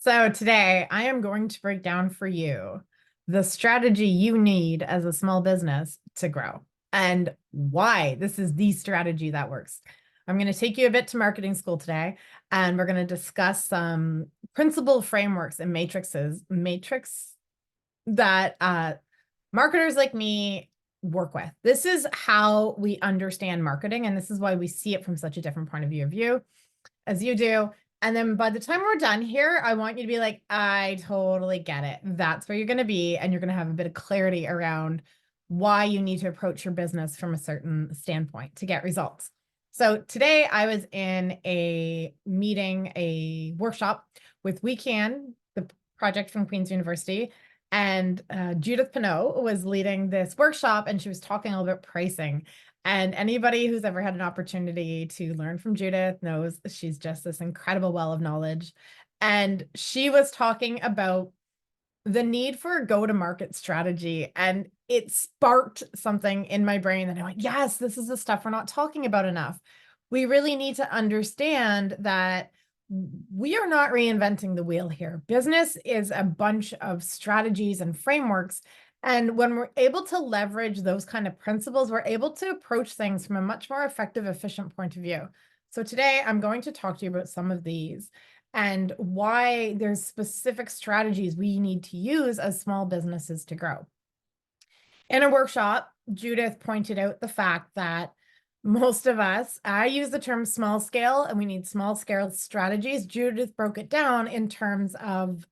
So today I am going to break down for you the strategy you need as a small business to grow and why this is the strategy that works. I'm going to take you a bit to marketing school today, and we're going to discuss some principle frameworks and matrix that marketers like me work with. This is how we understand marketing, and this is why we see it from such a different point of view as you do. And then by the time we're done here, I want you to be like, I totally get it. That's where you're going to be. And you're going to have a bit of clarity around why you need to approach your business from a certain standpoint to get results. So today I was in a meeting, a workshop with We Can, the project from Queen's University. And Judith Pinot was leading this workshop, and she was talking all about pricing. And anybody who's ever had an opportunity to learn from Judith knows she's just this incredible well of knowledge. And she was talking about the need for a go-to-market strategy. And it sparked something in my brain that I went, yes, this is the stuff we're not talking about enough. We really need to understand that we are not reinventing the wheel here. Business is a bunch of strategies and frameworks. And when we're able to leverage those kind of principles, we're able to approach things from a much more effective, efficient point of view. So today I'm going to talk to you about some of these and why there's specific strategies we need to use as small businesses to grow. In a workshop, Judith pointed out the fact that most of us, I use the term small scale, and we need small scale strategies. Judith broke it down in terms of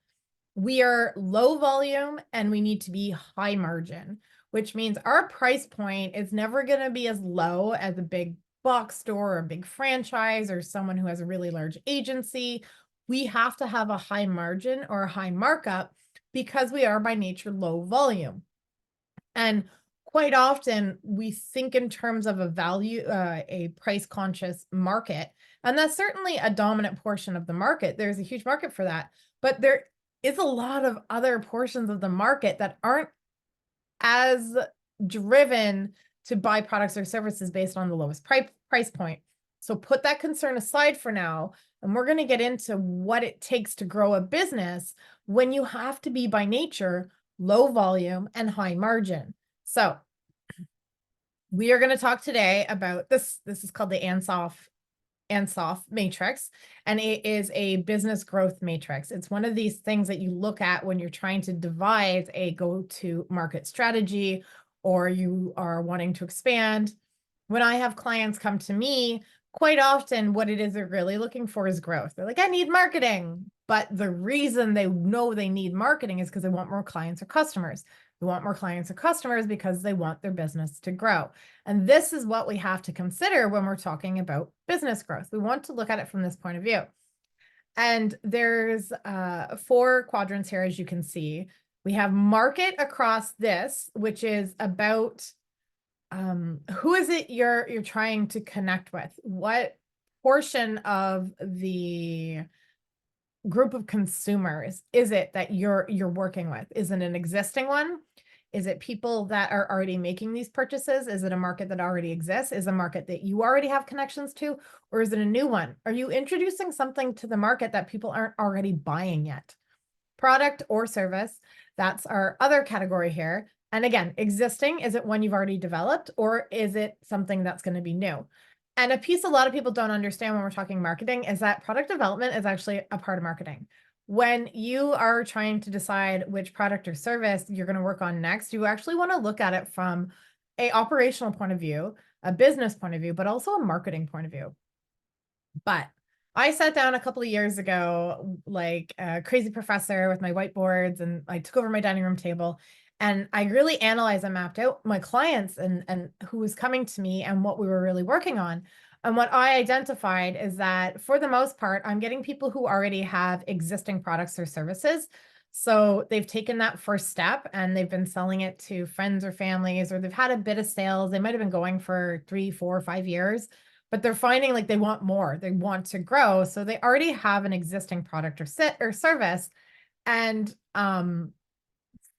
we are low volume and we need to be high margin, which means our price point is never going to be as low as a big box store or a big franchise or someone who has a really large agency. We have to have a high margin or a high markup because we are by nature low volume. And quite often we think in terms of a value, a price conscious market. And that's certainly a dominant portion of the market. There's a huge market for that. But there is a lot of other portions of the market that aren't as driven to buy products or services based on the lowest price point. So put that concern aside for now, and we're going to get into what it takes to grow a business when you have to be by nature low volume and high margin. So we are going to talk today about this. This is called the Ansoff matrix, and it is a business growth matrix. It's one of these things that you look at when you're trying to devise a go-to-market strategy or you are wanting to expand. When I have clients come to me, quite often what it is they're really looking for is growth. They're like, I need marketing. But the reason they know they need marketing is because they want more clients or customers. They want more clients or customers because they want their business to grow. And this is what we have to consider when we're talking about business growth. We want to look at it from this point of view. And there's 4 quadrants here, as you can see. We have market across this, which is about who is it you're trying to connect with? What portion of the group of consumers is it that you're working with? Is it an existing one? Is it people that are already making these purchases? Is it a market that already exists? Is it a market that you already have connections to? Or is it a new one? Are you introducing something to the market that people aren't already buying yet? Product or service, that's our other category here. And again, existing, is it one you've already developed, or is it something that's going to be new? And a piece a lot of people don't understand when we're talking marketing is that product development is actually a part of marketing. When you are trying to decide which product or service you're going to work on next, you actually want to look at it from an operational point of view, a business point of view, but also a marketing point of view. But I sat down a couple of years ago, like a crazy professor with my whiteboards, and I took over my dining room table. And I really analyzed and mapped out my clients and who was coming to me and what we were really working on. And what I identified is that for the most part, I'm getting people who already have existing products or services. So they've taken that first step and they've been selling it to friends or families, or they've had a bit of sales. They might have been going for 3, 4, 5 years, but they're finding like they want more, they want to grow. So they already have an existing product or service. And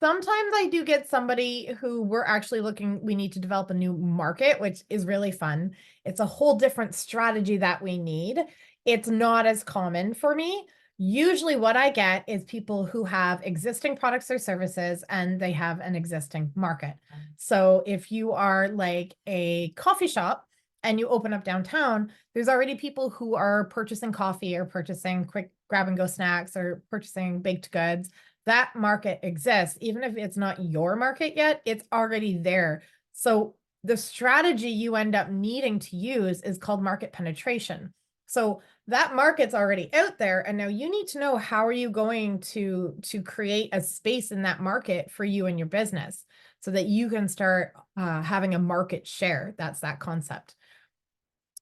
sometimes I do get somebody who we're actually looking, we need to develop a new market, which is really fun. It's a whole different strategy that we need. It's not as common for me Usually what I get is people who have existing products or services and they have an existing market. So if you are like a coffee shop and you open up downtown, there's already people who are purchasing coffee or purchasing quick grab and go snacks or purchasing baked goods. That market exists. Even if it's not your market yet, it's already there. So the strategy you end up needing to use is called market penetration. So that market's already out there, and now you need to know how are you going to create a space in that market for you and your business so that you can start having a market share. That's that concept.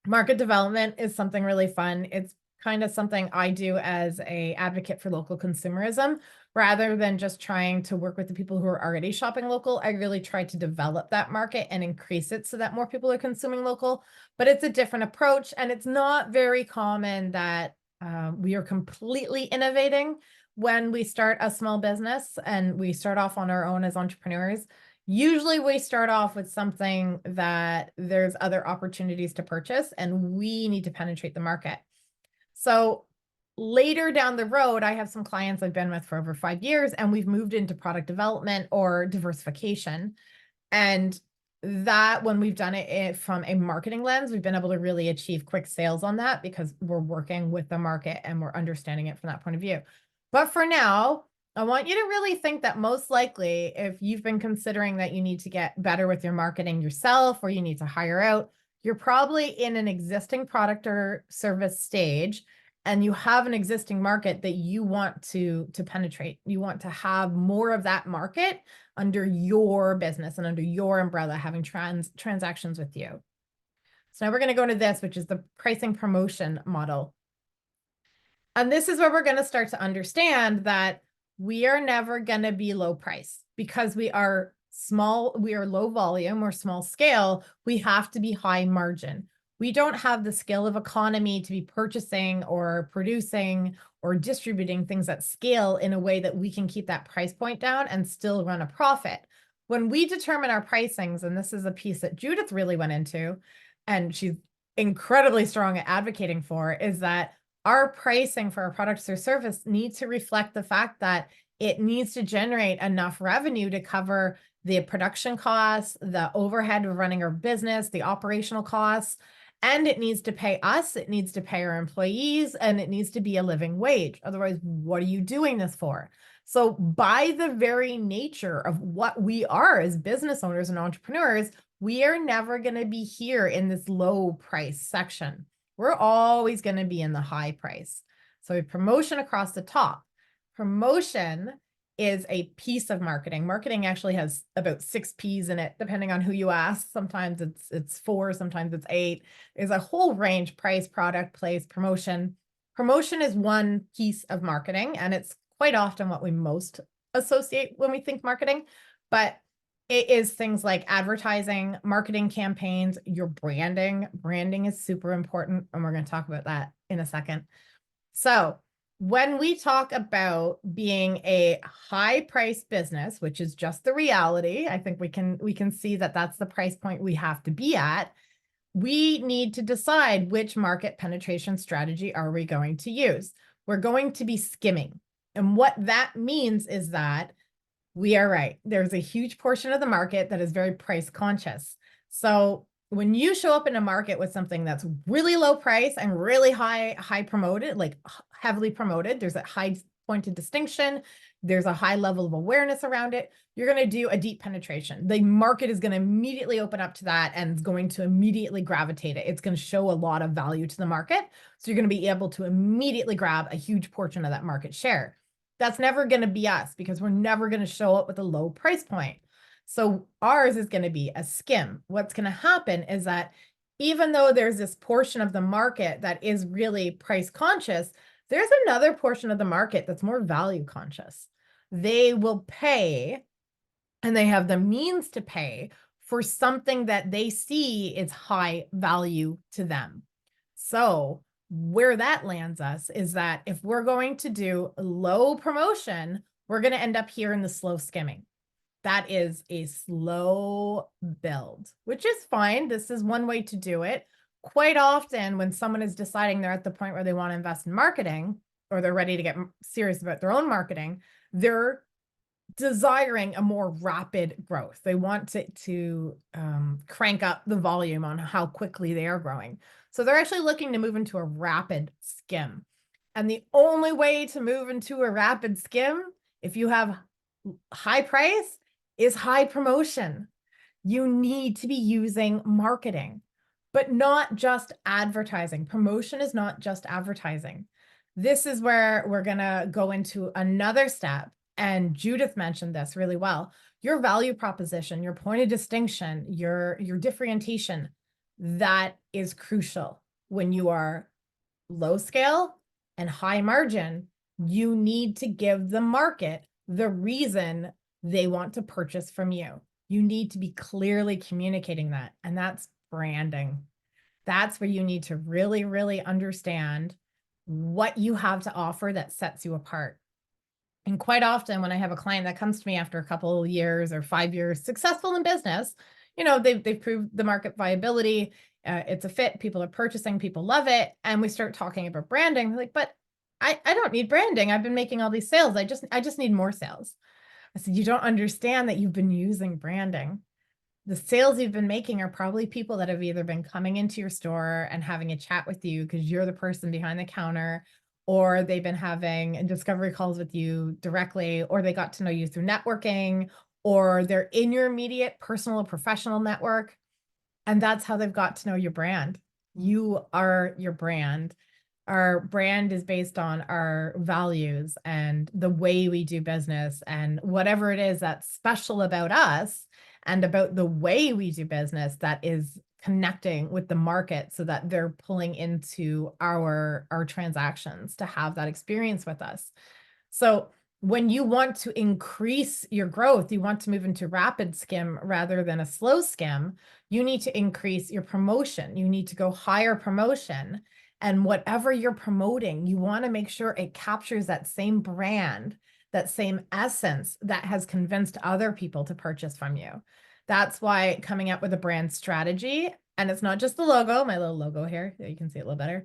Market development is something really fun. It's kind of something I do as a advocate for local consumerism. Rather than just trying to work with the people who are already shopping local, I really try to develop that market and increase it so that more people are consuming local. But it's a different approach, and it's not very common that we are completely innovating when we start a small business and we start off on our own as entrepreneurs. Usually we start off with something that there's other opportunities to purchase, and we need to penetrate the market. So later down the road, I have some clients I've been with for over 5 years, and we've moved into product development or diversification. And that, when we've done it from a marketing lens, we've been able to really achieve quick sales on that because we're working with the market and we're understanding it from that point of view. But for now, I want you to really think that most likely, if you've been considering that you need to get better with your marketing yourself or you need to hire out, you're probably in an existing product or service stage and you have an existing market that you want to penetrate. You want to have more of that market under your business and under your umbrella, having transactions with you. So now we're going to go into this, which is the pricing promotion model. And this is where we're going to start to understand that we are never going to be low price because we are small, we are low volume or small scale. We have to be high margin. We don't have the scale of economy to be purchasing or producing or distributing things at scale in a way that we can keep that price point down and still run a profit. When we determine our pricings, and this is a piece that Judith really went into, and she's incredibly strong at advocating for, is that our pricing for our products or service needs to reflect the fact that it needs to generate enough revenue to cover the production costs, the overhead of running our business, the operational costs, and it needs to pay us, it needs to pay our employees, and it needs to be a living wage. Otherwise, what are you doing this for? So by the very nature of what we are as business owners and entrepreneurs, we are never going to be here in this low price section. We're always going to be in the high price. So promotion across the top. Promotion is a piece of marketing. Marketing actually has about 6 P's in it, depending on who you ask. Sometimes it's 4, sometimes it's 8. There's a whole range: price, product, place, promotion. Promotion is one piece of marketing, and it's quite often what we most associate when we think marketing. But it is things like advertising, marketing campaigns, your branding. Branding is super important, and we're going to talk about that in a second. So when we talk about being a high price business, which is just the reality, I think we can see that that's the price point we have to be at. We need to decide which market penetration strategy are we going to use. We're going to be skimming. And what that means is that we are right. There's a huge portion of the market that is very price conscious. So when you show up in a market with something that's really low price and really high promoted, like heavily promoted, there's a high point of distinction, there's a high level of awareness around it, you're going to do a deep penetration. The market is going to immediately open up to that and it's going to immediately gravitate it. It's going to show a lot of value to the market. So you're going to be able to immediately grab a huge portion of that market share. That's never going to be us because we're never going to show up with a low price point. So ours is going to be a skim. What's going to happen is that even though there's this portion of the market that is really price conscious, there's another portion of the market that's more value conscious. They will pay, and they have the means to pay for something that they see is high value to them. So where that lands us is that if we're going to do low promotion, we're going to end up here in the slow skimming. That is a slow build, which is fine. This is one way to do it. Quite often when someone is deciding they're at the point where they want to invest in marketing, or they're ready to get serious about their own marketing, they're desiring a more rapid growth. They want to crank up the volume on how quickly they are growing. So they're actually looking to move into a rapid skim. And the only way to move into a rapid skim, if you have high price, is high promotion. You need to be using marketing, but not just advertising. Promotion is not just advertising. This is where we're going to go into another step. And Judith mentioned this really well. Your value proposition, your point of distinction, your differentiation, that is crucial when you are low scale and high margin. You need to give the market the reason they want to purchase from you. You need to be clearly communicating that. And that's branding. That's where you need to really, really understand what you have to offer that sets you apart. And quite often when I have a client that comes to me after a couple of years or 5 years successful in business, they've proved the market viability. It's a fit. People are purchasing. People love it. And we start talking about branding. They're like, but I don't need branding. I've been making all these sales. I just need more sales. I said, you don't understand that you've been using branding. The sales you've been making are probably people that have either been coming into your store and having a chat with you because you're the person behind the counter, or they've been having discovery calls with you directly, or they got to know you through networking, or they're in your immediate personal or professional network. And that's how they've got to know your brand. You are your brand. Our brand is based on our values and the way we do business and whatever it is that's special about us and about the way we do business that is connecting with the market so that they're pulling into our transactions to have that experience with us. So when you want to increase your growth, you want to move into rapid skim rather than a slow skim, you need to increase your promotion. You need to go higher promotion. And whatever you're promoting, you want to make sure it captures that same brand, that same essence that has convinced other people to purchase from you. That's why coming up with a brand strategy, and it's not just the logo, my little logo here, you can see it a little better.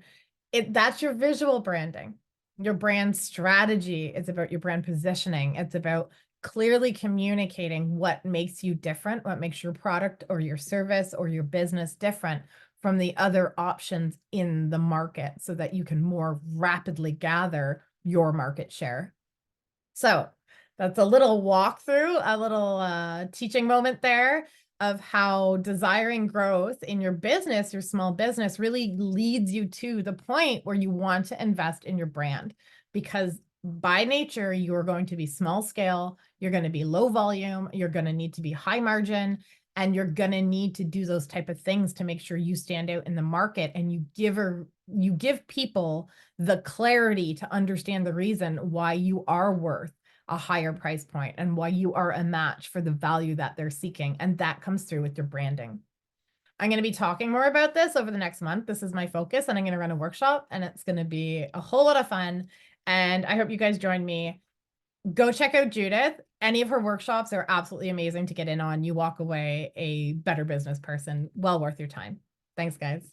That's your visual branding. Your brand strategy is about your brand positioning. It's about clearly communicating what makes you different, what makes your product or your service or your business different from the other options in the market so that you can more rapidly gather your market share. So that's a little walkthrough, a little teaching moment there of how desiring growth in your business, your small business, really leads you to the point where you want to invest in your brand. Because by nature, you're going to be small scale, you're going to be low volume, you're going to need to be high margin, and you're going to need to do those type of things to make sure you stand out in the market and you give people the clarity to understand the reason why you are worth a higher price point and why you are a match for the value that they're seeking. And that comes through with your branding. I'm going to be talking more about this over the next month. This is my focus, and I'm going to run a workshop, and it's going to be a whole lot of fun. And I hope you guys join me. Go check out Judith. Any of her workshops are absolutely amazing to get in on. You walk away a better business person. Well worth your time. Thanks, guys.